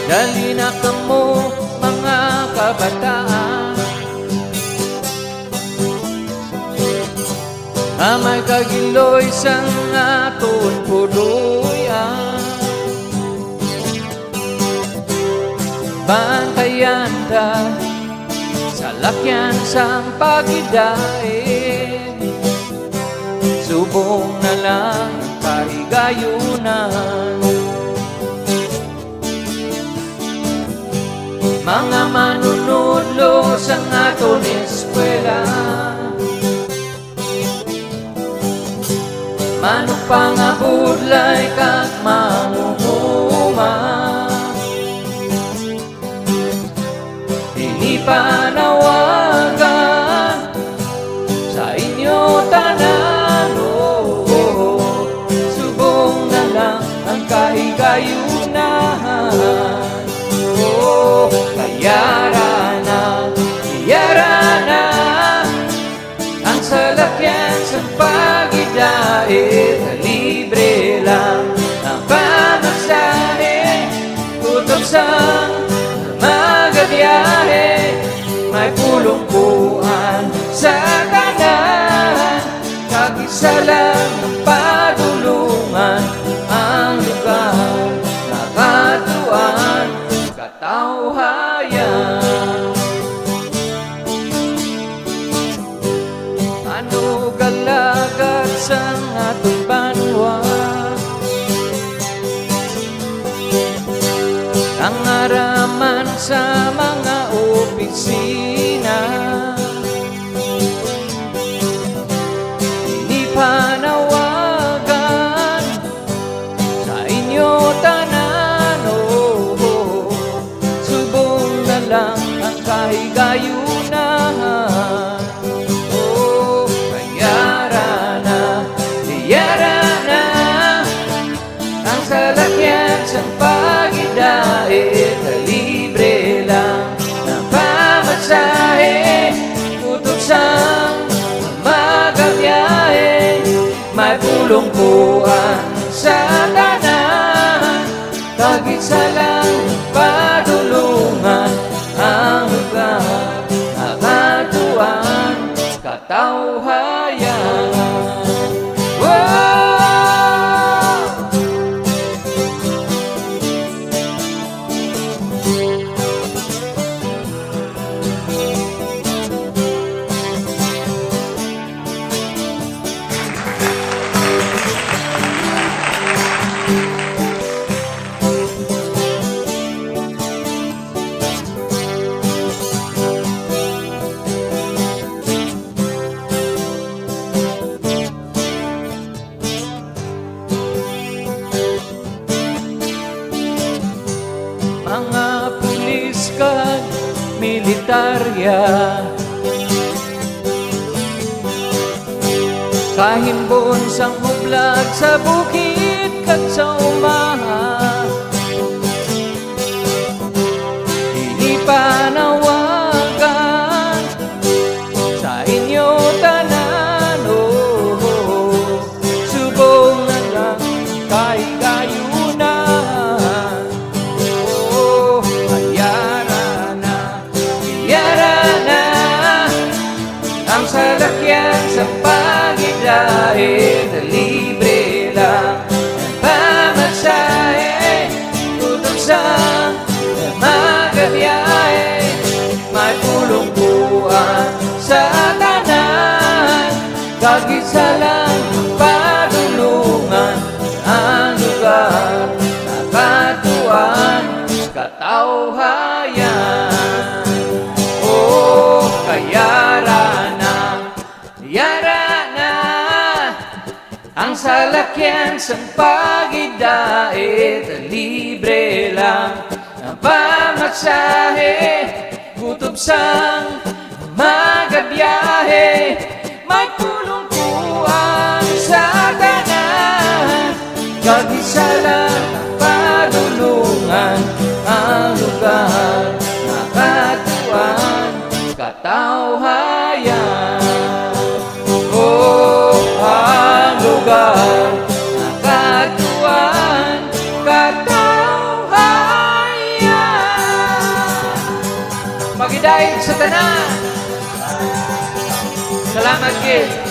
Dali na kamo mga kabataan, amay kagiloy sa aton puloyan. Bantayan ta sa lakyan sang pagidain, subong na lang kahigayunan. Mga manunudlo sa aton eskwela, manong pangabudlay kag mangunguma. Panawagan sa inyo tanan, subong na lang ang kahigayunan. Kayara na ang salakyan sa pagidait, libre lang ang pamasahe, kutob sang magabiyahe. May pulungkuan sa kanan, kag-isa lang ang padulungan, ang lugar na katuan, katawhayan. Ano galagat sa atong banwa, ang araman sa mga opisina, inipanawagan sa inyo tanan, subong na lang ang kahigayunan. Kayara na ang salakyan sa pagidait, libre lang na pamasahe, kutob sang magabiyahe. May pulungkuan sa tanan, kag-isa lang padulungan, ang lugar na katuan, katawhayan. Mga pulis kag militarya, kahimbon sang hublag sa bukid kag sa umaha, inipanawagan sa inyo tanan, subong na lang kahigayunan. Ang salakyan sa pagidait, libre lang ang pamasahe, kutob sang magabiyahe. May pulungkuan sa tanan, kag-isa lang padulungan, ang lugar na katuan, katawhayan. Yara na ang salakyan sa pagidait, libre lang ang pamasahe, kutob sang magabiyahe. May pulungkuan sa tanan, kag-isa lang padulungan, ang lugar na katuan, katawhayan. Ang lugar na katuan, katawhayan. dahil sa tanan. Salamat, Kid.